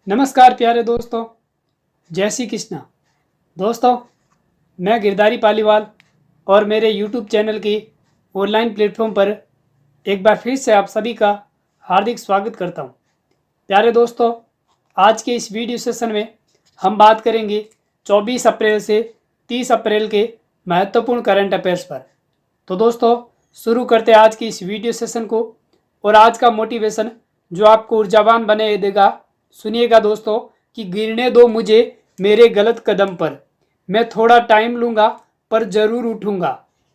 नमस्कार प्यारे दोस्तों, जय श्री कृष्णा। दोस्तों, मैं गिरधारी पालीवाल और मेरे YouTube चैनल की ऑनलाइन प्लेटफॉर्म पर एक बार फिर से आप सभी का हार्दिक स्वागत करता हूं। प्यारे दोस्तों, आज के इस वीडियो सेशन में हम बात करेंगे 24 अप्रैल से 30 अप्रैल के महत्वपूर्ण करंट अफेयर्स पर। तो दोस्तों, शुरू करते हैं आज की इस वीडियो सेशन को। और आज का मोटिवेशन जो आपको ऊर्जावान बने देगा, सुनिएगा दोस्तों, कि गिरने दो मुझे मेरे गलत कदम पर, मैं थोड़ा टाइम लूँगा पर ज़रूर उठूँगा।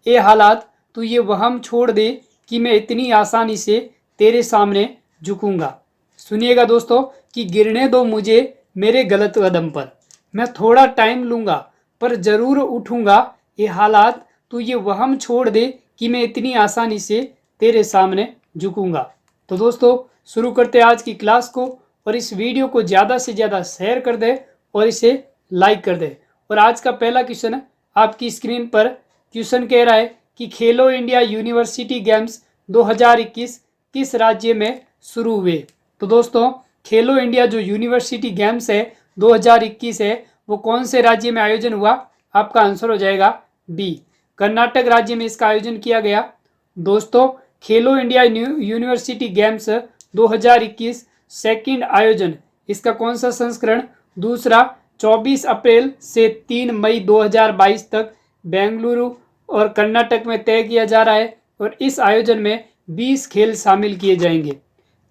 ये हालात तू ये वहम छोड़ दे कि मैं इतनी आसानी से तेरे सामने झुकूँगा। सुनिएगा दोस्तों, कि गिरने दो मुझे मेरे गलत कदम पर, मैं थोड़ा टाइम लूँगा पर ज़रूर उठूँगा। ये हालात तू ये वहम छोड़ दे कि मैं इतनी आसानी से तेरे सामने झुकूँगा। तो दोस्तों, शुरू करते हैं आज की क्लास को। और इस वीडियो को ज़्यादा से ज़्यादा शेयर कर दे और इसे लाइक कर दे। और आज का पहला क्वेश्चन आपकी स्क्रीन पर क्वेश्चन कह रहा है कि खेलो इंडिया यूनिवर्सिटी गेम्स 2021 किस राज्य में शुरू हुए। तो दोस्तों, खेलो इंडिया जो यूनिवर्सिटी गेम्स है 2021 है, वो कौन से राज्य में आयोजन हुआ? आपका आंसर हो जाएगा बी, कर्नाटक राज्य में इसका आयोजन किया गया। दोस्तों, खेलो इंडिया यूनिवर्सिटी गेम्स 2021 सेकंड आयोजन, इसका कौन सा संस्करण? दूसरा, 24 अप्रैल से 3 मई 2022 तक बेंगलुरु और कर्नाटक में तय किया जा रहा है। और इस आयोजन में 20 खेल शामिल किए जाएंगे।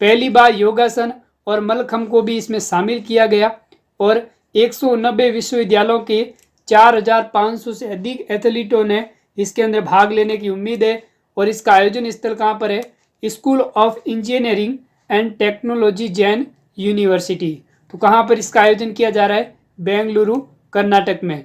पहली बार योगासन और मलखम्ब को भी इसमें शामिल किया गया। और 190 विश्वविद्यालयों के 4500 से अधिक एथलीटों ने इसके अंदर भाग लेने की उम्मीद है। और इसका आयोजन स्थल कहाँ पर है? School of engineering and technology Jain university. तो कहाँ पर इसका आयोजन किया जा रहा है? बेंगलुरु, कर्नाटक में।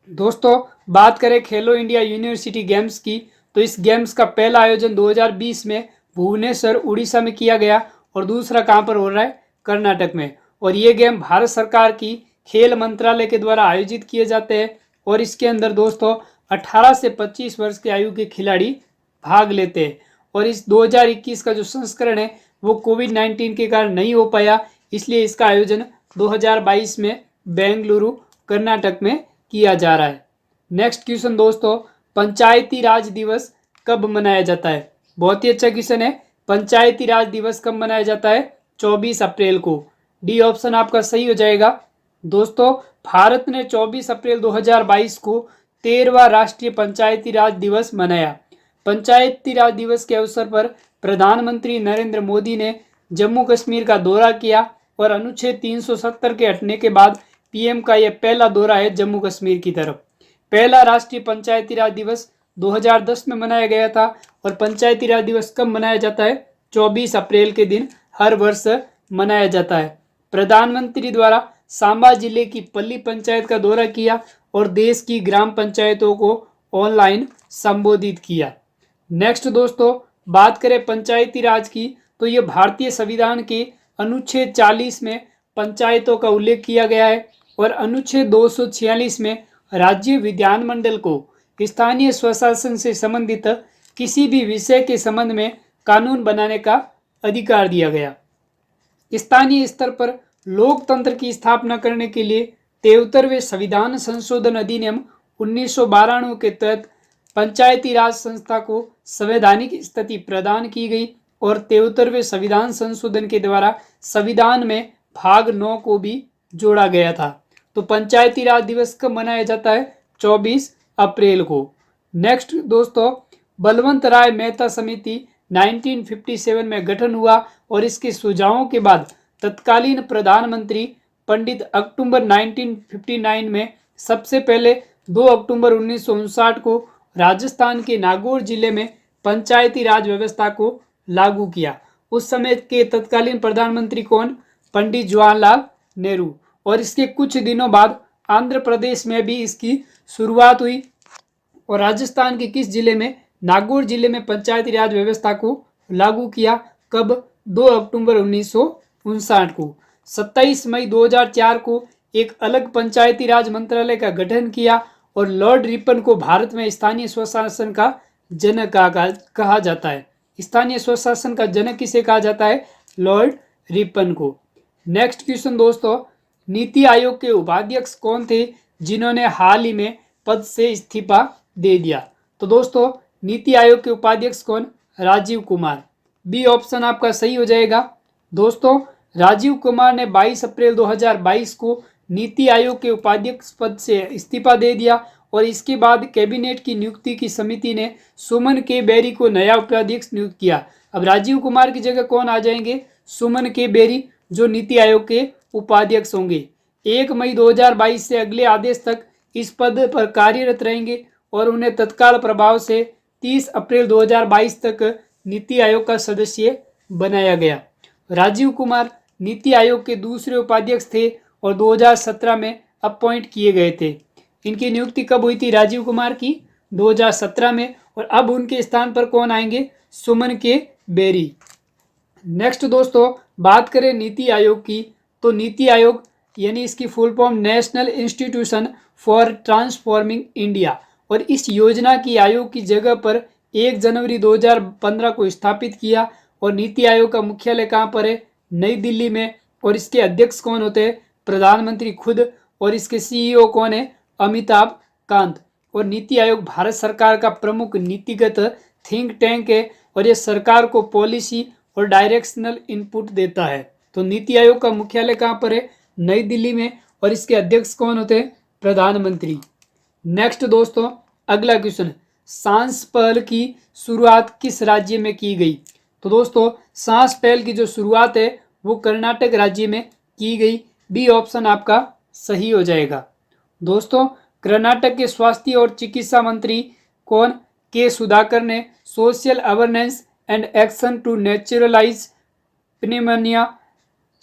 दोस्तों, बात करें खेलो इंडिया यूनिवर्सिटी गेम्स की, तो इस गेम्स का पहला आयोजन 2020 में भुवनेश्वर, उड़ीसा में किया गया। और दूसरा कहाँ पर हो रहा है? कर्नाटक में। और ये गेम भारत सरकार की खेल मंत्रालय के द्वारा आयोजित किए जाते हैं। और इसके अंदर दोस्तों 18 से 25 वर्ष की आयु के खिलाड़ी भाग लेते हैं। और इस 2021 का जो संस्करण है वो कोविड-19 के कारण नहीं हो पाया, इसलिए इसका आयोजन 2022 में बेंगलुरु, कर्नाटक में किया जा रहा है। नेक्स्ट क्वेश्चन दोस्तों, पंचायती राज दिवस कब मनाया जाता है? बहुत ही अच्छा क्वेश्चन है। पंचायती राज दिवस कब मनाया जाता है? 24 अप्रैल को। डी ऑप्शन आपका सही हो जाएगा। दोस्तों, भारत ने 24 अप्रैल 2022 को 13वां राष्ट्रीय पंचायती राज दिवस मनाया। पंचायती राज दिवस के अवसर पर प्रधानमंत्री नरेंद्र मोदी ने जम्मू कश्मीर का दौरा किया। और अनुच्छेद 370 के हटने के बाद पीएम का यह पहला दौरा है जम्मू कश्मीर की तरफ। पहला राष्ट्रीय पंचायती राज दिवस 2010 में मनाया गया था। और पंचायती राज दिवस कब मनाया जाता है? 24 अप्रैल के दिन हर वर्ष मनाया जाता है। प्रधानमंत्री द्वारा सांबा जिले की पल्ली पंचायत का दौरा किया और देश की ग्राम पंचायतों को ऑनलाइन संबोधित किया। नेक्स्ट दोस्तों, बात करें पंचायती राज की, तो ये भारतीय संविधान के अनुच्छेद 40 में पंचायतों का उल्लेख किया गया है। और अनुच्छेद 246 में राज्य विधानमंडल को स्थानीय स्वशासन से संबंधित किसी भी विषय के संबंध में कानून बनाने का अधिकार दिया गया। स्थानीय स्तर पर लोकतंत्र की स्थापना करने के लिए 73वें संविधान संशोधन अधिनियम 1992 के तहत पंचायती राज संस्था को संवैधानिक स्थिति प्रदान की गई। और 73वें संविधान संशोधन के द्वारा संविधान में भाग 9 को भी जोड़ा गया था। तो पंचायती राज दिवस कब मनाया जाता है? 24 अप्रैल को। नेक्स्ट दोस्तों, बलवंत राय मेहता समिति 1957 में गठन हुआ। और इसके सुझावों के बाद तत्कालीन प्रधानमंत्री पंडित अक्टूबर 1959 में सबसे पहले 2 अक्टूबर 1959 को राजस्थान के नागौर जिले में पंचायती राज व्यवस्था को लागू किया। उस समय के तत्कालीन प्रधानमंत्री कौन? पंडित जवाहरलाल नेहरू। और इसके कुछ दिनों बाद आंध्र प्रदेश में भी इसकी शुरुआत हुई। और राजस्थान के किस जिले में? नागौर जिले में पंचायती राज व्यवस्था को लागू किया। कब? 2 अक्टूबर 1959 को। 27 मई 2004 को एक अलग पंचायती राज मंत्रालय का गठन किया। और लॉर्ड रिपन को भारत में स्थानीय स्वशासन का जनक कहा जाता है। स्थानीय स्वशासन का जनक किसे कहा जाता है? लॉर्ड रिपन को। नेक्स्ट क्वेश्चन दोस्तों, नीति आयोग के उपाध्यक्ष कौन थे जिन्होंने हाल ही में पद से इस्तीफा दे दिया? तो दोस्तों नीति आयोग के उपाध्यक्ष कौन? राजीव कुमार। बी ऑप्शन आपका सही हो जाएगा। दोस्तों राजीव कुमार ने 22 अप्रैल 2022 को नीति आयोग के उपाध्यक्ष पद से इस्तीफा दे दिया और इसके बाद कैबिनेट की नियुक्ति की समिति ने सुमन के बेरी को नया उपाध्यक्ष नियुक्त किया। अब राजीव कुमार की जगह कौन आ जाएंगे? सुमन के बेरी, जो नीति आयोग के उपाध्यक्ष होंगे। 1 मई 2022 से अगले आदेश तक इस पद पर कार्यरत रहेंगे और उन्हें तत्काल प्रभाव से 30 अप्रैल 2022 तक नीति आयोग का सदस्य बनाया गया। राजीव कुमार नीति आयोग के दूसरे उपाध्यक्ष थे और 2017 में अपॉइंट किए गए थे। इनकी नियुक्ति कब हुई थी राजीव कुमार की? 2017 में। और अब उनके स्थान पर कौन आएंगे? सुमन के बेरी। नेक्स्ट दोस्तों बात करें नीति आयोग की, तो नीति आयोग यानी इसकी full form national institution for transforming India, और इस योजना की आयोग की जगह पर 1 जनवरी 2015 को स्थापित किया। और नीति आयोग का मुख्यालय कहाँ पर है? नई दिल्ली में। और इसके अध्यक्ष कौन होते हैं? प्रधानमंत्री खुद। और इसके सीईओ कौन है? अमिताभ कांत। और नीति आयोग भारत सरकार का प्रमुख नीतिगत थिंक टैंक है और ये सरकार को पॉलिसी और डायरेक्शनल इनपुट देता है। तो नीति आयोग का मुख्यालय कहाँ पर है? नई दिल्ली में। और इसके अध्यक्ष कौन होते हैं? प्रधानमंत्री। नेक्स्ट दोस्तों अगला क्वेश्चन, सांस पहल की शुरुआत किस राज्य में की गई? तो दोस्तों सांस पहल की जो शुरुआत है वो कर्नाटक राज्य में की गई। बी ऑप्शन आपका सही हो जाएगा। दोस्तों कर्नाटक के स्वास्थ्य और चिकित्सा मंत्री कौन? के सुधाकर ने social awareness and action to neutralize pneumonia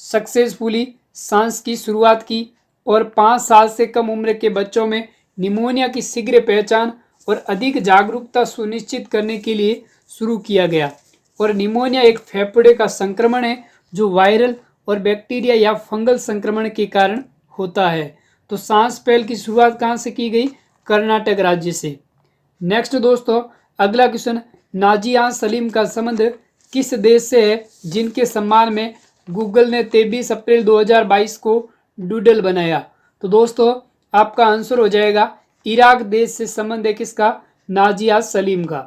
successfully सांस की शुरुआत की और 5 साल से कम उम्र के बच्चों में निमोनिया की शीघ्र पहचान और अधिक जागरूकता सुनिश्चित करने के लिए शुरू किया गया। और निमोनिया एक फेफड़े का संक्रमण है जो वायरल और बैक्टीरिया या फंगल संक्रमण के कारण होता है। तो सांस पहल की शुरुआत कहाँ से की गई? कर्नाटक राज्य से। नेक्स्ट दोस्तों अगला क्वेश्चन, नाजिया सलीम का संबंध किस देश से है जिनके सम्मान में गूगल ने 23 अप्रैल 2022 को डूडल बनाया? तो दोस्तों आपका आंसर हो जाएगा इराक देश से संबंध है किसका? नाजिया सलीम का।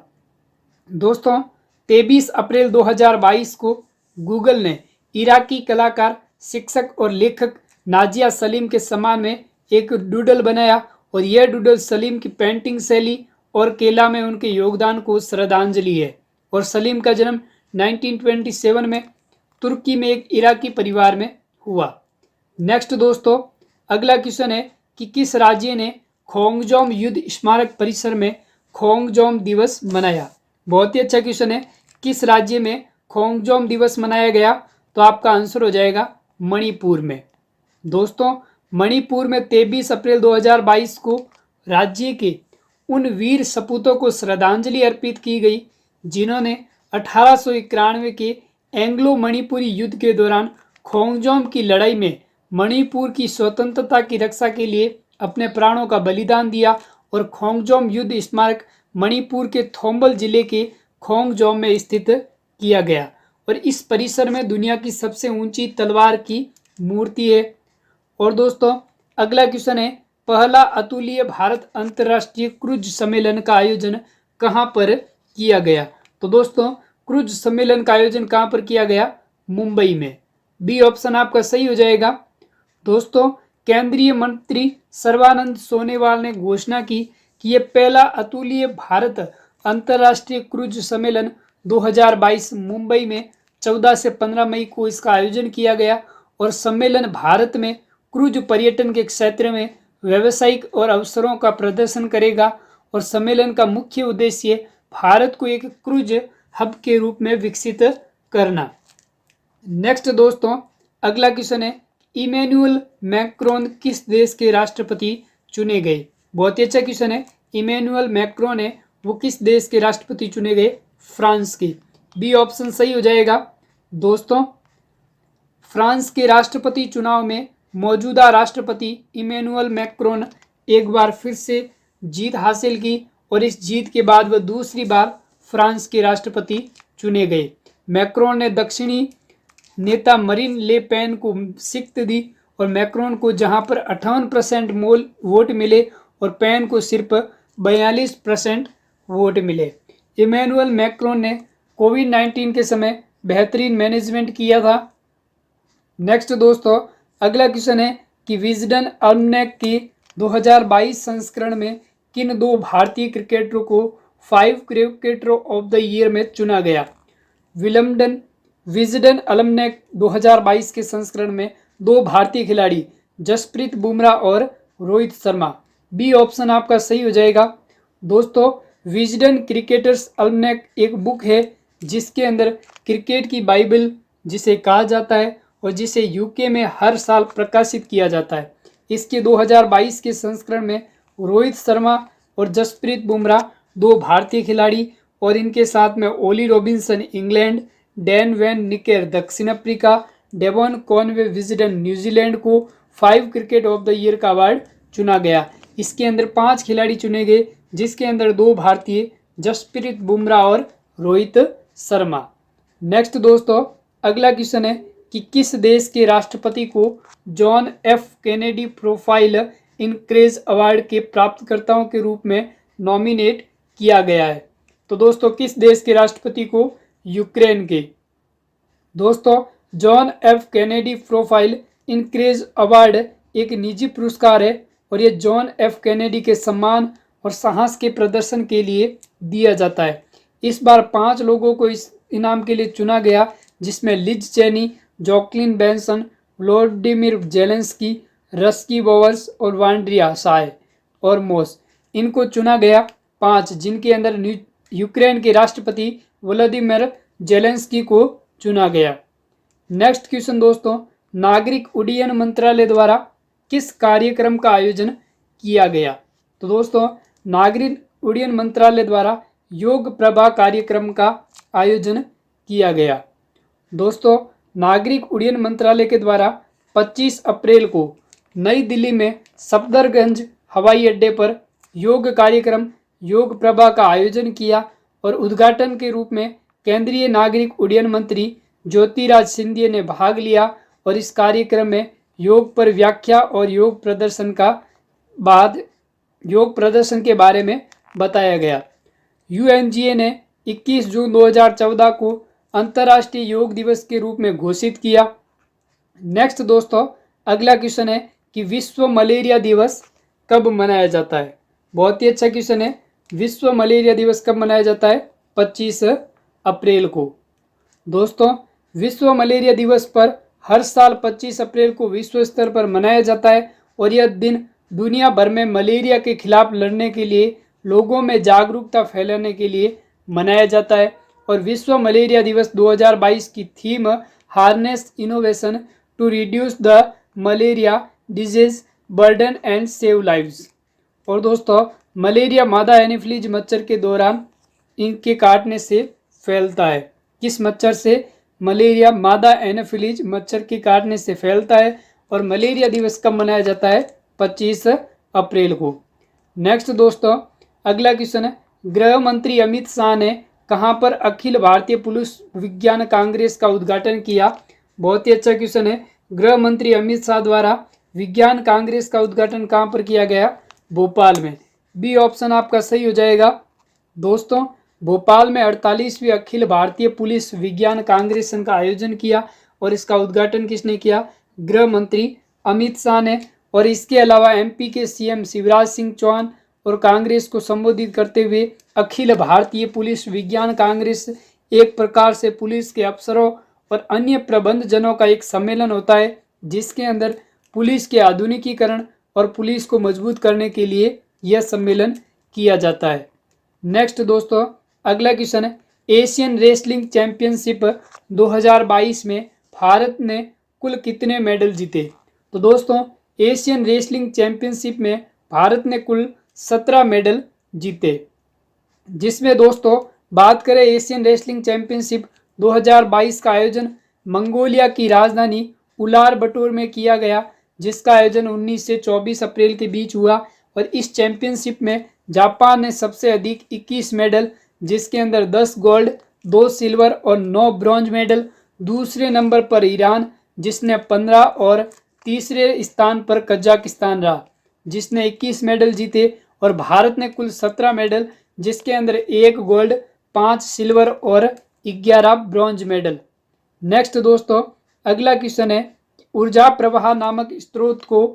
दोस्तों 23 अप्रैल 2022 को गूगल ने इराकी कलाकार, शिक्षक और लेखक नाजिया सलीम के सम्मान में एक डूडल बनाया और यह डूडल सलीम की पेंटिंग शैली और केला में उनके योगदान को श्रद्धांजलि है। और सलीम का जन्म 1927 में तुर्की में एक इराकी परिवार में हुआ। नेक्स्ट दोस्तों अगला क्वेश्चन है कि किस राज्य ने खोंगजोम युद्ध स्मारक परिसर में खोंगजोम दिवस मनाया? बहुत ही अच्छा क्वेश्चन है। किस राज्य में खोंगजोम दिवस मनाया गया? तो आपका आंसर हो जाएगा मणिपुर में। दोस्तों मणिपुर में 23 अप्रैल 2022 को राज्य के उन वीर सपूतों को श्रद्धांजलि अर्पित की गई जिन्होंने 1891 के एंग्लो मणिपुरी युद्ध के दौरान खोंगजोम की लड़ाई में मणिपुर की स्वतंत्रता की रक्षा के लिए अपने प्राणों का बलिदान दिया। और खोंगजोम युद्ध स्मारक मणिपुर के थोम्बल जिले के खोंगजोम में स्थित किया गया और इस परिसर में दुनिया की सबसे ऊंची तलवार की मूर्ति है। और दोस्तों अगला क्वेश्चन है, पहला अतुल्य भारत अंतर्राष्ट्रीय क्रूज सम्मेलन का आयोजन कहां पर किया गया? तो दोस्तों क्रूज सम्मेलन का आयोजन कहां पर किया गया? मुंबई में। बी ऑप्शन आपका सही हो जाएगा। दोस्तों केंद्रीय मंत्री सर्बानंद सोनोवाल ने घोषणा की कि यह पहला अतुल्य भारत अंतर्राष्ट्रीय क्रूज सम्मेलन 2022 मुंबई में 14 से 15 मई को इसका आयोजन किया गया। और सम्मेलन भारत में क्रूज पर्यटन के क्षेत्र में व्यावसायिक और अवसरों का प्रदर्शन करेगा। और सम्मेलन का मुख्य उद्देश्य भारत को एक क्रूज हब के रूप में विकसित करना। नेक्स्ट दोस्तों अगला क्वेश्चन है, इमैनुअल मैक्रोन किस देश के राष्ट्रपति चुने गए? बहुत ही अच्छा क्वेश्चन है। इमैनुअल मैक्रोन है वो किस देश के राष्ट्रपति चुने गए? फ्रांस के। बी ऑप्शन सही हो जाएगा। दोस्तों फ्रांस के राष्ट्रपति चुनाव में मौजूदा राष्ट्रपति इमैनुअल मैक्रोन एक बार फिर से जीत हासिल की और इस जीत के बाद वह दूसरी बार फ्रांस के राष्ट्रपति चुने गए। मैक्रोन ने दक्षिणी नेता मरीन ले पेन को शिकस्त दी और मैक्रोन को जहां पर 58% मोल वोट मिले और पेन को सिर्फ 42% वोट मिले। इमैनुअल मैक्रोन ने कोविड-19 के समय बेहतरीन मैनेजमेंट किया था। नेक्स्ट दोस्तों, अगला क्वेश्चन है कि विजडन अल्मनैक की 2022 संस्करण में किन 2 भारतीय क्रिकेटरों को 5 क्रिकेटर ऑफ द ईयर में चुना गया। विजडन अल्मनैक 2022 के संस्करण में 2 भारतीय खिलाड़ी जसप्रीत बुमराह और रोहित शर्मा, बी ऑप्शन आपका सही हो जाएगा। दोस्तों, विजडन क्रिकेटर्स अल्मनैक एक बुक है जिसके अंदर क्रिकेट की बाइबल जिसे कहा जाता है और जिसे यूके में हर साल प्रकाशित किया जाता है। इसके 2022 के संस्करण में रोहित शर्मा और जसप्रीत बुमराह 2 भारतीय खिलाड़ी और इनके साथ में Ollie Robinson England, Dan van निकेर दक्षिण Africa, Devon Conway Wisden New Zealand को 5 क्रिकेट ऑफ द ईयर का अवार्ड चुना गया। इसके अंदर 5 खिलाड़ी चुने गए जिसके अंदर 2 भारतीय जसप्रीत बुमराह और रोहित शर्मा। नेक्स्ट दोस्तों, अगला क्वेश्चन है कि किस देश के राष्ट्रपति को John F Kennedy profile in courage award के प्राप्तकर्ताओं के रूप में नॉमिनेट किया गया है। तो दोस्तों, किस देश के राष्ट्रपति को? यूक्रेन के। दोस्तों, John F Kennedy profile in courage award एक निजी पुरस्कार है और ये जॉन एफ कैनेडी के सम्मान और साहस के प्रदर्शन के लिए दिया जाता है। इस बार 5 लोगों को इस इनाम के लिए चुना गया जिसमें Liz Cheney, Jocelyn Benson, Vladimir Zelensky, Rusty Bowers और वांड्रिया साय और मोस। इनको चुना गया 5 जिनके अंदर यूक्रेन के राष्ट्रपति व्लादिमीर जेलेंस्की को चुना गया। नेक्स्ट क्वेश्चन दोस्तों, नागरिक उड्डयन मंत्रालय द्वारा किस कार्यक्रम का आयोजन किया गया? तो दोस्तों, नागरिक उड्डयन मंत्रालय द्वारा योग प्रभा कार्यक्रम का आयोजन किया गया। दोस्तों, नागरिक उड्डयन मंत्रालय के द्वारा 25 अप्रैल को नई दिल्ली में सफदरगंज हवाई अड्डे पर योग कार्यक्रम योग प्रभा का आयोजन किया और उद्घाटन के रूप में केंद्रीय नागरिक उड्डयन मंत्री ज्योतिराज सिंधिया ने भाग लिया और इस कार्यक्रम में योग पर व्याख्या और योग प्रदर्शन के बारे में बताया गया। यूएनजीए ने 21 जून 2014 को अंतर्राष्ट्रीय योग दिवस के रूप में घोषित किया। नेक्स्ट दोस्तों, अगला क्वेश्चन है कि विश्व मलेरिया दिवस कब मनाया जाता है? बहुत ही अच्छा क्वेश्चन है। विश्व मलेरिया दिवस कब मनाया जाता है? 25 अप्रैल को। दोस्तों, विश्व मलेरिया दिवस पर हर साल 25 अप्रैल को विश्व स्तर पर मनाया जाता है और यह दिन दुनिया भर में मलेरिया के खिलाफ लड़ने के लिए लोगों में जागरूकता फैलाने के लिए मनाया जाता है। और विश्व मलेरिया दिवस 2022 की theme harness innovation to reduce the malaria disease burden and save lives. और दोस्तों, मलेरिया मादा एनोफिलीज मच्छर के दौरान इनके काटने से फैलता है। किस मच्छर से? मलेरिया मादा एनोफिलीज मच्छर के काटने से फैलता है। और मलेरिया दिवस कब मनाया जाता है? 25 अप्रैल को। नेक्स्ट दोस्तों, अगला क्वेश्चन है, गृह मंत्री अमित शाह ने कहां पर अखिल भारतीय पुलिस विज्ञान कांग्रेस का उद्घाटन किया? बहुत ही अच्छा क्वेश्चन है। गृह मंत्री अमित शाह द्वारा विज्ञान कांग्रेस का उद्घाटन कहां पर किया गया? भोपाल में। बी ऑप्शन आपका सही हो जाएगा। दोस्तों, भोपाल में 48वीं अखिल भारतीय पुलिस विज्ञान कांग्रेस का आयोजन किया और इसका उद्घाटन किसने किया? गृह मंत्री अमित शाह ने। और इसके अलावा एमपी के सीएम शिवराज सिंह चौहान और कांग्रेस को संबोधित करते हुए अखिल भारतीय पुलिस विज्ञान कांग्रेस एक प्रकार से पुलिस के अफसरों और अन्य प्रबंधजनों का एक सम्मेलन होता है जिसके अंदर पुलिस के आधुनिकीकरण और पुलिस को मजबूत करने के लिए यह सम्मेलन किया जाता है। नेक्स्ट दोस्तों, अगला क्वेश्चन है, एशियन रेसलिंग चैंपियनशिप 2022 में भारत ने कुल कितने मेडल जीते? तो दोस्तों, एशियन रेसलिंग चैंपियनशिप में भारत ने कुल 17 मेडल जीते। जिसमें दोस्तों बात करें एशियन रेसलिंग चैंपियनशिप 2022 का आयोजन मंगोलिया की राजधानी उलारबटोर में किया गया जिसका आयोजन 19 से 24 अप्रैल के बीच हुआ। और इस चैंपियनशिप में जापान ने सबसे अधिक 21 मेडल जिसके अंदर 10 गोल्ड, 2 सिल्वर और 9 ब्रॉन्ज मेडल दूसरे नंबर पर ईरान जिसने 15 और तीसरे स्थान पर कजाकिस्तान रहा जिसने 21 मेडल जीते और भारत ने कुल 17 मेडल जिसके अंदर 1 गोल्ड, 5 सिल्वर और 11 ब्रॉन्ज मेडल। नेक्स्ट दोस्तों अगला क्वेश्चन है, ऊर्जा प्रवाह नामक स्रोत को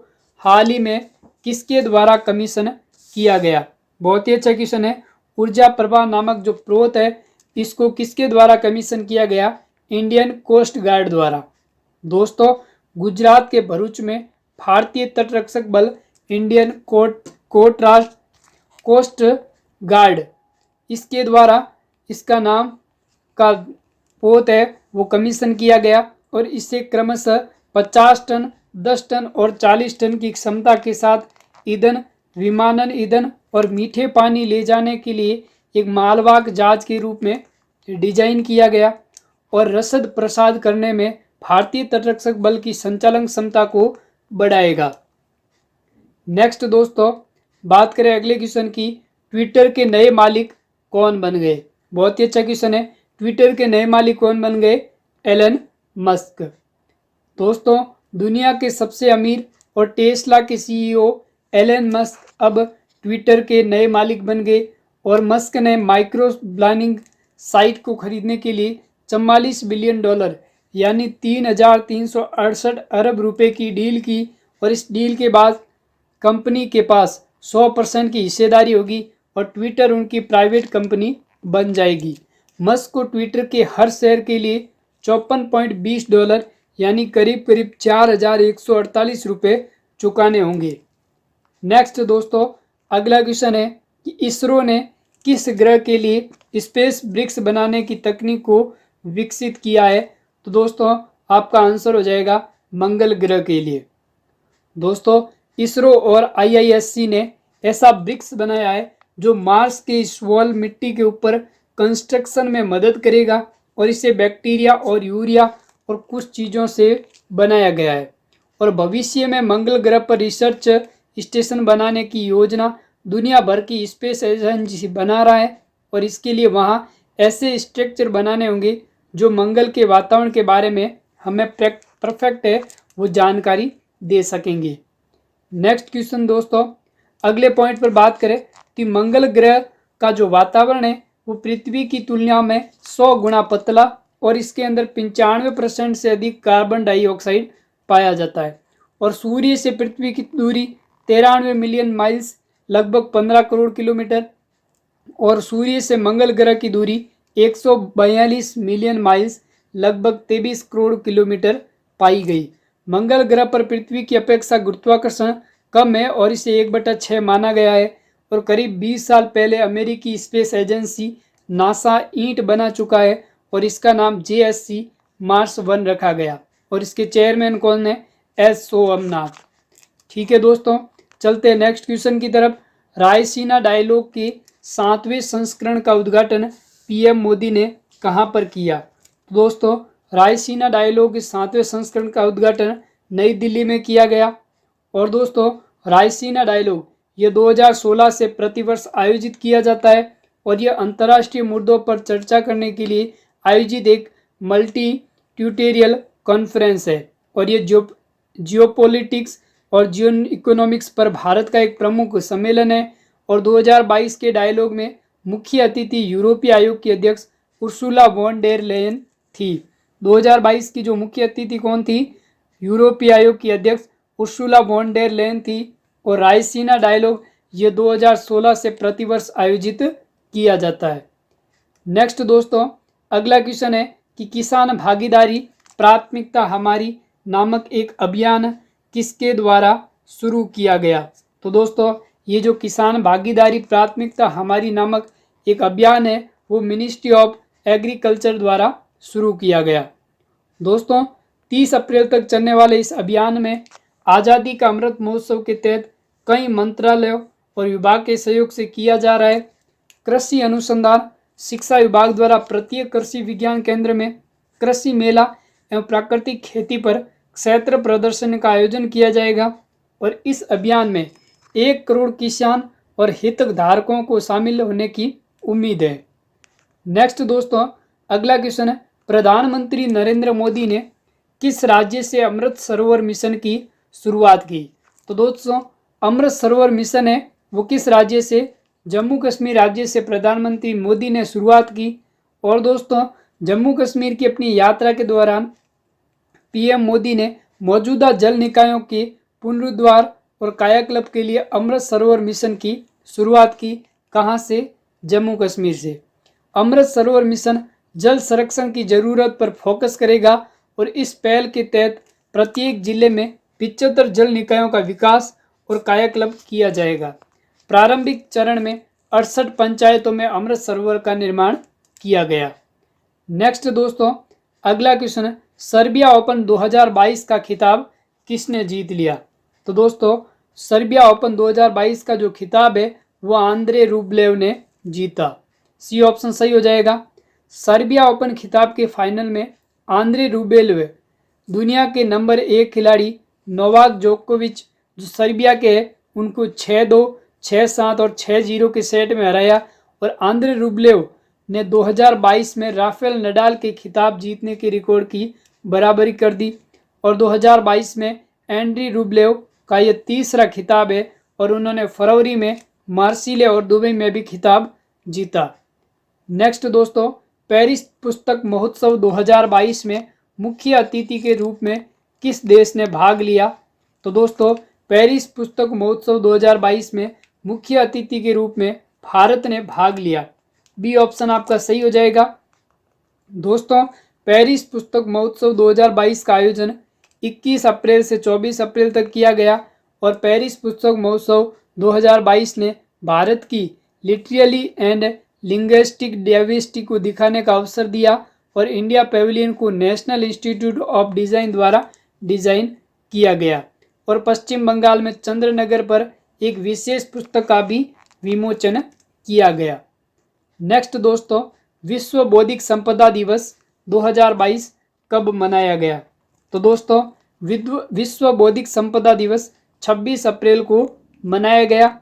हाल ही में किसके द्वारा कमीशन किया गया। बहुत ही अच्छा क्वेश्चन है। ऊर्जा प्रवाह नामक जो स्रोत है इसको किसके द्वारा कमीशन किया गया, इंडियन कोस्ट गार्ड द्वारा। दोस्तों गुजरात के भरूच में भारतीय तटरक्षक बल इंडियन कोस्ट गार्ड इसके द्वारा इसका नाम का पोत है वो कमीशन किया गया और इससे क्रमशः 50 टन, 10 टन और 40 टन की क्षमता के साथ ईंधन, विमानन ईंधन और मीठे पानी ले जाने के लिए एक मालवाहक जहाज के रूप में डिजाइन किया गया और रसद प्रसाद करने में भारतीय तटरक्षक बल की संचालन क्षमता को बढ़ाएगा। नेक्स्ट दोस्तों बात करें अगले क्वेश्चन की, ट्विटर के नए मालिक कौन बन गए। बहुत ही अच्छा क्वेश्चन है। ट्विटर के नए मालिक कौन बन गए, एलन मस्क। दोस्तों दुनिया के सबसे अमीर और टेस्ला के सीईओ एलन मस्क अब ट्विटर के नए मालिक बन गए और मस्क ने माइक्रो ब्लॉगिंग साइट को खरीदने के लिए $44 बिलियन यानी 3,368 अरब रुपए की डील की और इस डील के बाद कंपनी के पास 100% की हिस्सेदारी होगी और ट्विटर उनकी प्राइवेट कंपनी बन जाएगी। मस्क को ट्विटर के हर शेयर के लिए $54.20 यानी करीब करीब 4,148 रुपये चुकाने होंगे। नेक्स्ट दोस्तों अगला क्वेश्चन है कि इसरो ने किस ग्रह के लिए स्पेस ब्रिक्स बनाने की तकनीक को विकसित किया है। तो दोस्तों आपका आंसर हो जाएगा मंगल ग्रह के लिए। दोस्तों इसरो और IISc ने ऐसा ब्रिक्स बनाया है जो मार्स के स्वॉल मिट्टी के ऊपर कंस्ट्रक्शन में मदद करेगा और इसे बैक्टीरिया और यूरिया और कुछ चीज़ों से बनाया गया है और भविष्य में मंगल ग्रह पर रिसर्च स्टेशन बनाने की योजना दुनिया भर की स्पेस एजेंसी बना रहा है और इसके लिए वहाँ ऐसे स्ट्रक्चर बनाने होंगे जो मंगल के वातावरण के बारे में हमें परफेक्ट है वो जानकारी दे सकेंगे। नेक्स्ट क्वेश्चन दोस्तों अगले पॉइंट पर बात करें कि मंगल ग्रह का जो वातावरण है वो पृथ्वी की तुलना में 100 गुना पतला और इसके अंदर 95% से अधिक कार्बन डाइऑक्साइड पाया जाता है और सूर्य से पृथ्वी की दूरी 93 मिलियन माइल्स लगभग 15 करोड़ किलोमीटर और सूर्य से मंगल ग्रह की दूरी 142 मिलियन माइल्स लगभग 23 करोड़ किलोमीटर पाई गई। मंगल ग्रह पर पृथ्वी की अपेक्षा गुरुत्वाकर्षण कम है और इसे 1/6 माना गया है और करीब 20 साल पहले अमेरिकी स्पेस एजेंसी नासा ईंट बना चुका है और इसका नाम JSC मार्स 1 रखा गया और इसके चेयरमैन कौन है, एस सोमनाथ। ठीक है दोस्तों चलते हैं नेक्स्ट क्वेश्चन की तरफ। रायसीना डायलॉग के 7वें संस्करण का उद्घाटन PM मोदी ने कहाँ पर किया। तो दोस्तों रायसीना डायलॉग के 7वें संस्करण का उद्घाटन नई दिल्ली में किया गया और दोस्तों रायसीना डायलॉग ये 2016 से प्रतिवर्ष आयोजित किया जाता है और यह अंतर्राष्ट्रीय मुद्दों पर चर्चा करने के लिए आयोजित एक मल्टी ट्यूटोरियल कॉन्फ्रेंस है और ये जियोपॉलिटिक्स और जियो इकोनॉमिक्स पर भारत का एक प्रमुख सम्मेलन है और 2022 के डायलॉग में मुख्य अतिथि यूरोपीय आयोग की अध्यक्ष उर्सुला वॉन डेर लेयन थी। 2022 की जो मुख्य अतिथि कौन थी, यूरोपीय आयोग की अध्यक्ष उर्सुला वॉन डेर लेयन थी और रायसीना डायलॉग ये 2016 से प्रतिवर्ष आयोजित किया जाता है। नेक्स्ट दोस्तों अगला क्वेश्चन है कि किसान भागीदारी प्राथमिकता हमारी नामक एक अभियान किसके द्वारा शुरू किया गया। तो दोस्तों ये जो किसान भागीदारी प्राथमिकता हमारी नामक एक अभियान है वो मिनिस्ट्री ऑफ एग्रीकल्चर द्वारा शुरू किया गया। दोस्तों 30 अप्रैल तक चलने वाले इस अभियान में आज़ादी का अमृत महोत्सव के तहत कई मंत्रालयों और विभाग के सहयोग से किया जा रहा है। कृषि अनुसंधान शिक्षा विभाग द्वारा प्रत्येक कृषि विज्ञान केंद्र में कृषि मेला एवं प्राकृतिक खेती पर क्षेत्र प्रदर्शन का आयोजन किया जाएगा और इस अभियान में 1 करोड़ किसान और हितधारकों को शामिल होने की उम्मीद है। नेक्स्ट दोस्तों अगला क्वेश्चन है प्रधानमंत्री नरेंद्र मोदी ने किस राज्य से अमृत सरोवर मिशन की शुरुआत की? तो दोस्तों, अमृत सरोवर मिशन है वो किस राज्य से? जम्मू कश्मीर राज्य से प्रधानमंत्री मोदी ने शुरुआत की। और दोस्तों, जम्मू कश्मीर की अपनी यात्रा के दौरान पीएम मोदी ने मौजूदा जल निकायों के पुनरुद्धार और कायाकल्प के लिए अमृत सरोवर मिशन की शुरुआत की। कहाँ से? जम्मू कश्मीर से। अमृत सरोवर मिशन जल संरक्षण की जरूरत पर फोकस करेगा और इस पहल के तहत प्रत्येक जिले में 75 जल निकायों का विकास और कायाकल्प किया जाएगा। प्रारंभिक चरण में 68 पंचायतों में अमृत सरोवर का निर्माण किया गया। नेक्स्ट दोस्तों, अगला क्वेश्चन है, सर्बिया ओपन 2022 का खिताब किसने जीत लिया? तो दोस्तों, सर्बिया ओपन 2022 का जो खिताब है वो आंद्रे रूबलेव ने जीता। सी ऑप्शन सही हो जाएगा। सर्बिया ओपन खिताब के फाइनल में आंद्रे रूबलेव दुनिया के नंबर 1 खिलाड़ी नोवाक जोकोविच जो सर्बिया के हैं उनको 6-2, 6-7 और 6-0 के सेट में हराया। और आंद्रे रूबलेव ने 2022 में राफेल नडाल के खिताब जीतने के रिकॉर्ड की बराबरी कर दी। और 2022 में एंड्री रूबलेव का यह तीसरा खिताब है और उन्होंने फरवरी में मार्सिले और दुबई में भी खिताब जीता। नेक्स्ट दोस्तों, पेरिस पुस्तक महोत्सव 2022 में मुख्य अतिथि के रूप में किस देश ने भाग लिया? तो दोस्तों, पेरिस पुस्तक महोत्सव 2022 में मुख्य अतिथि के रूप में भारत ने भाग लिया। बी ऑप्शन आपका सही हो जाएगा। दोस्तों, पेरिस पुस्तक महोत्सव 2022 का आयोजन 21 अप्रैल से 24 अप्रैल तक किया गया और पेरिस पुस्तक महोत्सव 2022 ने भारत की लिटरेरी एंड लिंग्विस्टिक डाइवर्सिटी को दिखाने का अवसर दिया और इंडिया पेविलियन को नेशनल इंस्टीट्यूट ऑफ डिज़ाइन द्वारा डिज़ाइन किया गया। और पश्चिम बंगाल में चंद्रनगर पर एक विशेष पुस्तक का भी विमोचन किया गया। नेक्स्ट दोस्तों, विश्व बौद्धिक संपदा दिवस 2022 कब मनाया गया? तो दोस्तों, विश्व बौद्धिक संपदा दिवस 26 अप्रैल को मनाया गया।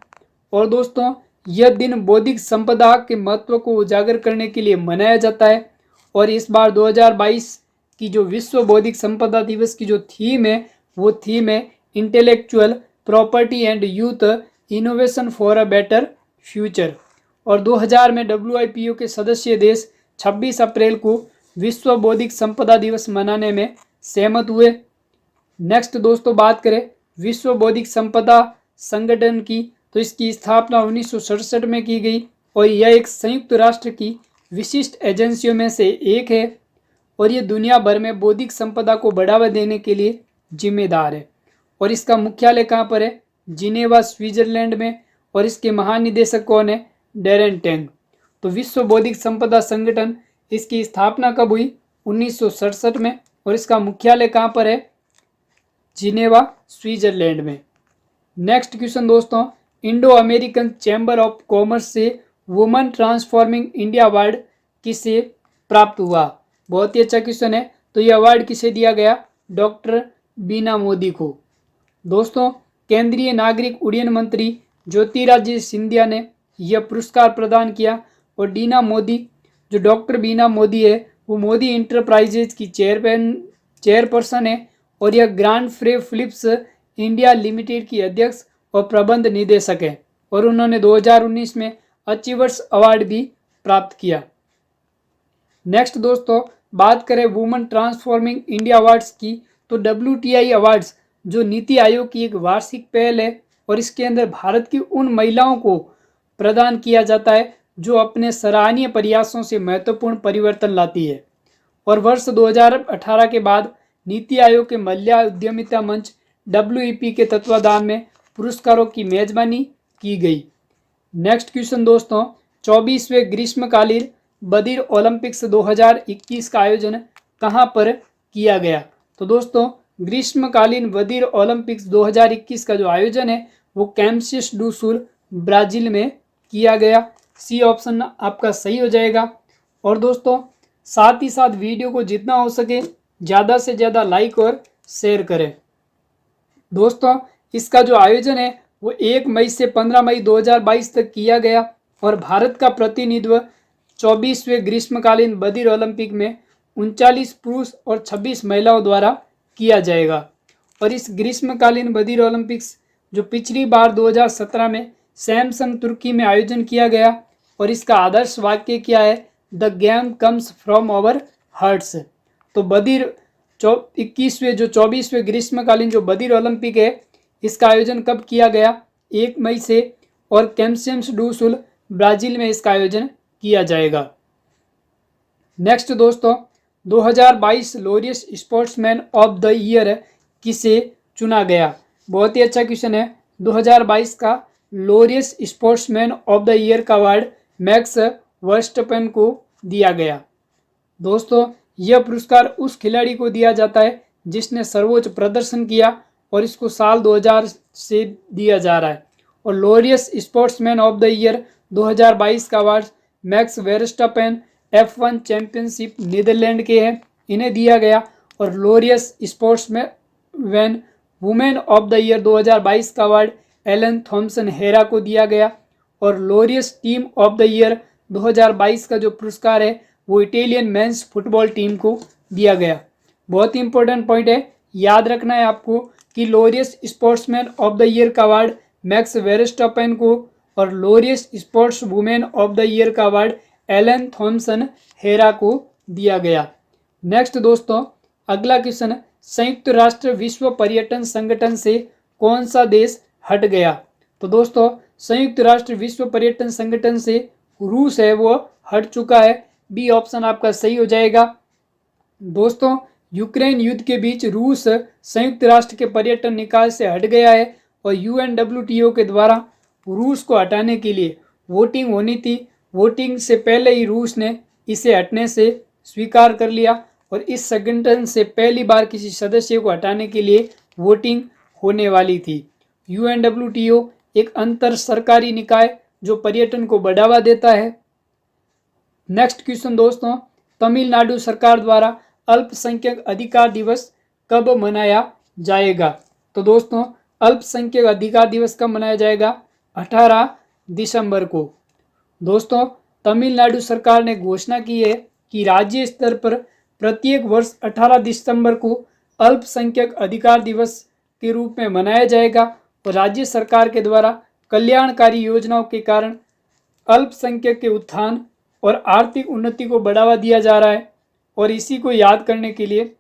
और दोस्तों, यह दिन बौद्धिक संपदा के महत्व को उजागर करने के लिए मनाया जाता है। और इस बार 2022 की जो विश्व बौद्धिक संपदा दिवस की जो थीम है वो थीम है intellectual property and youth innovation for a better future. और 2000 में WIPO के सदस्य देश 26 अप्रैल को विश्व बौद्धिक संपदा दिवस मनाने में सहमत हुए। नेक्स्ट दोस्तों, बात करें विश्व बौद्धिक संपदा संगठन की, तो इसकी स्थापना 1967 में की गई और यह एक संयुक्त राष्ट्र की विशिष्ट एजेंसियों में से एक है और ये दुनिया भर में बौद्धिक संपदा को बढ़ावा देने के लिए जिम्मेदार है। और इसका मुख्यालय कहाँ पर है? जिनेवा, स्विट्जरलैंड में। और इसके महानिदेशक कौन है? Darren Tang. तो विश्व बौद्धिक संपदा संगठन, इसकी स्थापना कब हुई? 1967 में। और इसका मुख्यालय कहाँ पर है? जिनेवा, स्विट्जरलैंड में। नेक्स्ट क्वेश्चन दोस्तों, Indo American chamber of commerce से वुमेन ट्रांसफॉर्मिंग इंडिया अवार्ड किसे प्राप्त हुआ? बहुत ही अच्छा क्वेश्चन है। तो यह अवार्ड किसे दिया गया? डॉक्टर बीना मोदी को। दोस्तों, केंद्रीय नागरिक उड्डयन मंत्री ज्योतिरादित्य सिंधिया ने यह पुरस्कार प्रदान किया। और डीना मोदी, जो डॉक्टर बीना मोदी है, वो मोदी इंटरप्राइजेज की चेयरपर्सन है और यह ग्रांड फ्रे फिलिप्स इंडिया लिमिटेड की अध्यक्ष और प्रबंध निदेशक है। और उन्होंने 2019 में अचीवर्स अवार्ड भी प्राप्त किया। नेक्स्ट दोस्तों, बात करें वुमेन ट्रांसफॉर्मिंग इंडिया अवार्ड्स की, तो WTI अवार्ड्स जो नीति आयोग की एक वार्षिक पहल है और इसके अंदर भारत की उन महिलाओं को प्रदान किया जाता है जो अपने सराहनीय प्रयासों से महत्वपूर्ण परिवर्तन लाती है। और वर्ष 2018 के बाद नीति आयोग के महिला उद्यमिता मंच WEP के तत्वाधान में पुरस्कारों की मेजबानी की गई। नेक्स्ट क्वेश्चन दोस्तों, 24वें ग्रीष्मकालीन बधिर ओलंपिक्स 2021 का आयोजन कहाँ पर किया गया? तो दोस्तों, ग्रीष्मकालीन बधिर ओलंपिक्स 2021 का जो आयोजन है वो कैम्पस डू सुल, ब्राजील में किया गया। सी ऑप्शन आपका सही हो जाएगा। और दोस्तों, साथ ही साथ वीडियो को जितना हो सके ज़्यादा से ज़्यादा लाइक और शेयर करें। दोस्तों, इसका जो आयोजन है वो 1 मई से 15 मई 2022 तक किया गया और भारत का प्रतिनिधित्व 24वें ग्रीष्मकालीन बधिर ओलंपिक में 39 पुरुष और 26 महिलाओं द्वारा किया जाएगा। और इस ग्रीष्मकालीन बधिर ओलंपिक्स जो पिछली बार 2017 में सैमसंग तुर्की में आयोजन किया गया, और इसका आदर्श वाक्य क्या है? The game comes from our hearts. तो बधिर 21वें जो 24वें ग्रीष्मकालीन जो बधिर ओलंपिक है, इसका आयोजन कब किया गया? 1 मई से, और कैम्पियंस डू सुल ब्राजील में इसका आयोजन किया जाएगा। नेक्स्ट दोस्तों, 2022 Laureus sportsman of the year किसे चुना गया? बहुत ही अच्छा क्वेश्चन है। 2022 का Laureus sportsman of the year का अवार्ड मैक्स वर्स्टपेन को दिया गया। दोस्तों, यह पुरस्कार उस खिलाड़ी को दिया जाता है जिसने सर्वोच्च प्रदर्शन किया, और इसको साल 2000 से दिया जा रहा है। और Laureus sportsman of the year 2022 का award Max Verstappen F1 championship Netherlands के हैं, इन्हें दिया गया। और Laureus sportsman women of the year 2022 का अवार्ड एलन थॉम्सन हेरा को दिया गया। और Laureus team of the year 2022 का जो पुरस्कार है वो इटालियन मेंस फुटबॉल टीम को दिया गया। बहुत ही इंपॉर्टेंट पॉइंट है, याद रखना है आपको कि Laureus sportsman of the year का अवार्ड मैक्स वेरस्टापेन को, और Laureus sports women of the year का अवार्ड एलन थॉम्सन हेरा को दिया गया। नेक्स्ट दोस्तों, अगला क्वेश्चन, संयुक्त राष्ट्र विश्व पर्यटन संगठन से कौन सा देश हट गया? तो दोस्तों, संयुक्त राष्ट्र विश्व पर्यटन संगठन से रूस है वो हट चुका है। बी ऑप्शन आपका सही हो जाएगा। दोस्तों, यूक्रेन युद्ध के बीच रूस संयुक्त राष्ट्र के पर्यटन निकाय से हट गया है, और UNWTO के द्वारा रूस को हटाने के लिए वोटिंग होनी थी। वोटिंग से पहले ही रूस ने इसे हटने से स्वीकार कर लिया, और इस संगठन से पहली बार किसी सदस्य को हटाने के लिए वोटिंग होने वाली थी। UNWTO एक अंतर सरकारी निकाय जो पर्यटन को बढ़ावा देता है। नेक्स्ट क्वेश्चन दोस्तों, तमिलनाडु सरकार द्वारा अल्पसंख्यक अधिकार दिवस कब मनाया जाएगा? तो दोस्तों, अल्पसंख्यक अधिकार दिवस कब मनाया जाएगा? 18 दिसंबर को। दोस्तों, तमिलनाडु सरकार ने घोषणा की है कि राज्य स्तर पर प्रत्येक वर्ष 18 दिसंबर को अल्पसंख्यक अधिकार दिवस के रूप में मनाया जाएगा, और राज्य सरकार के द्वारा कल्याणकारी योजनाओं के कारण अल्पसंख्यक के उत्थान और आर्थिक उन्नति को बढ़ावा दिया जा रहा है। और इसी को याद करने के लिए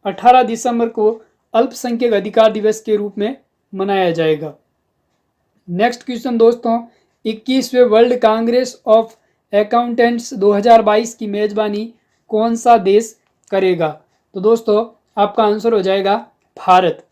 18 दिसंबर को अल्पसंख्यक अधिकार दिवस के रूप में मनाया जाएगा। नेक्स्ट क्वेश्चन दोस्तों, 21वें वर्ल्ड कांग्रेस ऑफ अकाउंटेंट्स 2022 की मेजबानी कौन सा देश करेगा? तो दोस्तों, आपका आंसर हो जाएगा भारत।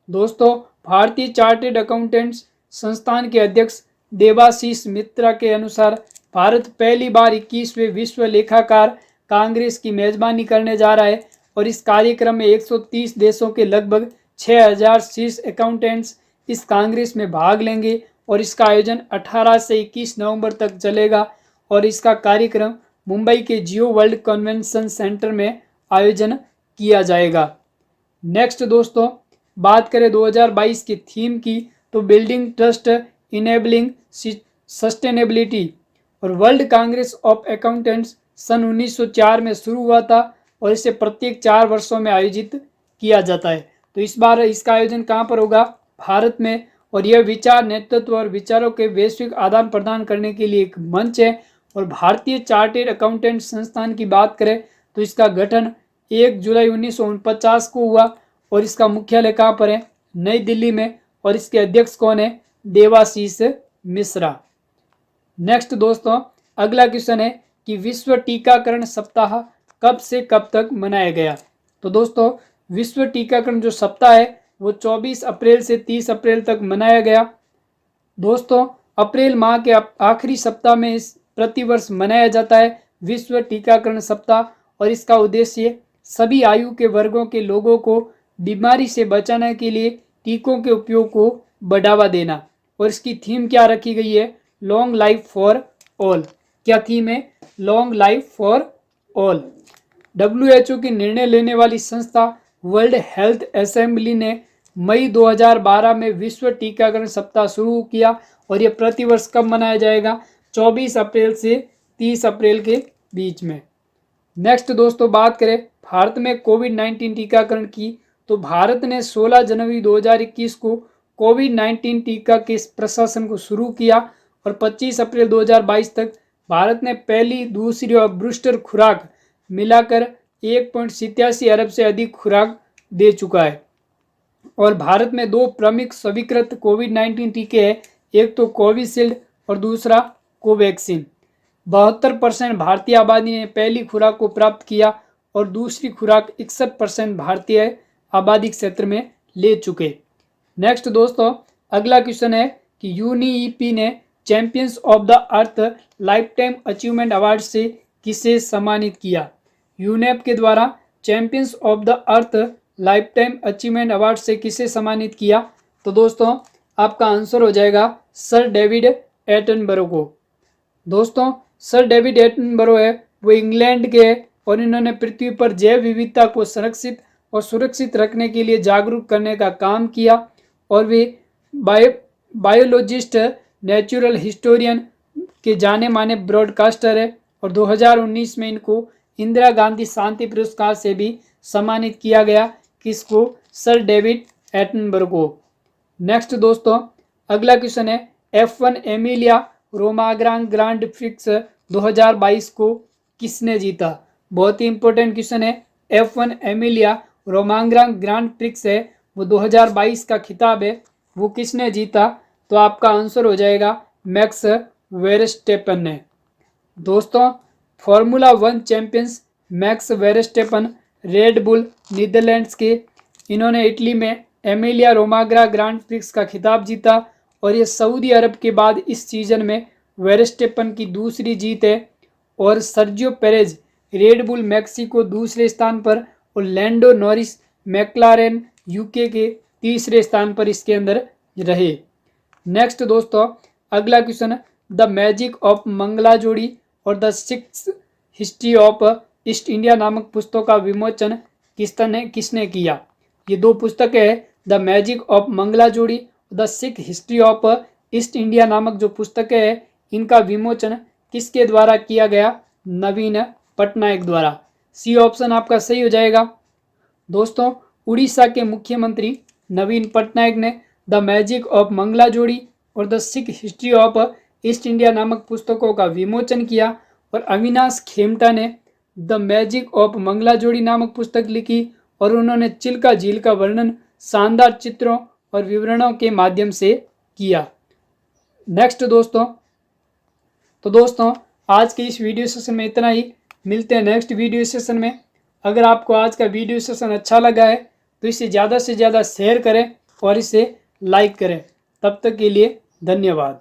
दोस्तों, भारतीय चार्टेड अकाउंटेंट्स संस्थान के अध्यक्ष देवाशीष मित्रा के अनुसार भारत पहली बार 21वें विश्व लेखाकार कांग्रेस की मेजबानी करने जा रहा है, और इस कार्यक्रम में 130 देशों के लगभग 6000 शीर्ष अकाउंटेंट्स इस कांग्रेस में भाग लेंगे, और इसका आयोजन 18 से 21 नवंबर तक चलेगा, और इसका कार्यक्रम मुंबई के जियो वर्ल्ड कन्वेंशन सेंटर में आयोजन किया जाएगा। नेक्स्ट दोस्तों, बात करें 2022 की थीम की, तो बिल्डिंग ट्रस्ट इनेबलिंग सस्टेनेबिलिटी। और वर्ल्ड कांग्रेस ऑफ अकाउंटेंट्स सन 1904 में शुरू हुआ था, और इसे प्रत्येक 4 वर्षों में आयोजित किया जाता है। तो इस बार इसका आयोजन कहाँ पर होगा? भारत में। और यह विचार, नेतृत्व और विचारों के वैश्विक आदान प्रदान करने के लिए एक मंच है। और भारतीय चार्टेड अकाउंटेंट संस्थान की बात करें तो इसका गठन 1 जुलाई 1949 को हुआ, और इसका मुख्यालय कहाँ पर है? नई दिल्ली में। और इसके अध्यक्ष कौन है? देवाशीष मिश्रा। नेक्स्ट दोस्तों, अगला क्वेश्चन है कि विश्व टीकाकरण सप्ताह कब से कब तक मनाया गया? तो दोस्तों, विश्व टीकाकरण जो सप्ताह है वो 24 अप्रैल से 30 अप्रैल तक मनाया गया। दोस्तों, अप्रैल माह के आखिरी सप्ताह में इस प्रतिवर्ष मनाया जाता है विश्व टीकाकरण सप्ताह, और इसका उद्देश्य सभी आयु के वर्गों के लोगों को बीमारी से बचाने के लिए टीकों के उपयोग को बढ़ावा देना। और इसकी थीम क्या रखी गई है? Long life for all. क्या थीम है? Long life for all. WHO की निर्णय लेने वाली संस्था वर्ल्ड हेल्थ असेंबली ने मई 2012 में विश्व टीकाकरण सप्ताह शुरू किया, और यह प्रतिवर्ष कब मनाया जाएगा? 24 अप्रैल से 30 अप्रैल के बीच में। नेक्स्ट दोस्तों बात करें भारत में कोविड-19 टीकाकरण की, तो भारत ने 16 जनवरी 2021 को कोविड-19 टीका के प्रशासन को शुरू किया और 25 अप्रैल 2022 तक भारत ने पहली, दूसरी और बूस्टर खुराक मिलाकर 1.87 अरब से अधिक खुराक दे चुका है। और भारत में 2 प्रमुख स्वीकृत कोविड-19 टीके हैं, एक तो कोविशील्ड और दूसरा कोवैक्सीन। 72% भारतीय आबादी ने पहली खुराक को प्राप्त किया और दूसरी खुराक 61% भारतीय आबादी क्षेत्र में ले चुके। नेक्स्ट दोस्तों अगला क्वेश्चन है कि यूनिईपी ने champions of the earth life time achievement award से किसे सम्मानित किया। यूनेप के द्वारा champions of the earth life time achievement award से किसे सम्मानित किया, तो दोस्तों आपका आंसर हो जाएगा सर डेविड एटनबरो को। दोस्तों सर डेविड एटनबरो है वो इंग्लैंड के हैं और इन्होंने पृथ्वी पर जैव विविधता को संरक्षित और सुरक्षित रखने के लिए जागरूक करने का काम किया और वे बायोलॉजिस्ट, नेचुरल हिस्टोरियन के जाने माने ब्रॉडकास्टर है और 2019 में इनको इंदिरा गांधी शांति पुरस्कार से भी सम्मानित किया गया। किसको? सर डेविड एटनबरो को। नेक्स्ट दोस्तों अगला क्वेश्चन है F1 एमिलिया रोमाग्रांड ग्रांड प्रिक्स 2022 को किसने जीता। बहुत ही इंपॉर्टेंट क्वेश्चन है। F1 एमिलिया रोमाग्रांड ग्रांड प्रिक्स है वो 2022 का खिताब है, वो किसने जीता, तो आपका आंसर हो जाएगा मैक्स वेरस्टेपन ने। दोस्तों formula 1 champions max Verstappen red bull Netherlands के, इन्होंने इटली में एमिलिया रोमाग्रा ग्रांड प्रिक्स का खिताब जीता और ये सऊदी अरब के बाद इस सीजन में वेरस्टेपन की दूसरी जीत है। और Sergio Perez red bull Mexico दूसरे स्थान पर और लैंडो नॉरिस मैक्लारेन यूके के तीसरे स्थान पर इसके अंदर रहे। नेक्स्ट दोस्तों अगला question the magic of Mangalajodi और the six history of East India नामक पुस्तकों का विमोचन किसने किया। ये 2 पुस्तकें हैं, द मैजिक ऑफ मंगला जोड़ी, the Sikh history of East India नामक जो पुस्तकें हैं इनका विमोचन किसके द्वारा किया गया, नवीन पटनायक द्वारा। सी ऑप्शन आपका सही हो जाएगा। दोस्तों उड़ीसा के मुख्यमंत्री नवीन पटनायक ने the magic of Mangalajodi और the Sikh history of East India नामक पुस्तकों का विमोचन किया और अविनाश खेमटा ने द मैजिक ऑफ मंगला जोड़ी नामक पुस्तक लिखी और उन्होंने चिल्का झील का वर्णन शानदार चित्रों और विवरणों के माध्यम से किया। नेक्स्ट दोस्तों आज के इस वीडियो सेशन में इतना ही। मिलते हैं नेक्स्ट वीडियो सेशन में। अगर आपको आज का वीडियो सेशन अच्छा लगा है तो इसे ज़्यादा से ज़्यादा शेयर करें और इसे लाइक करें। तब तक के लिए धन्यवाद।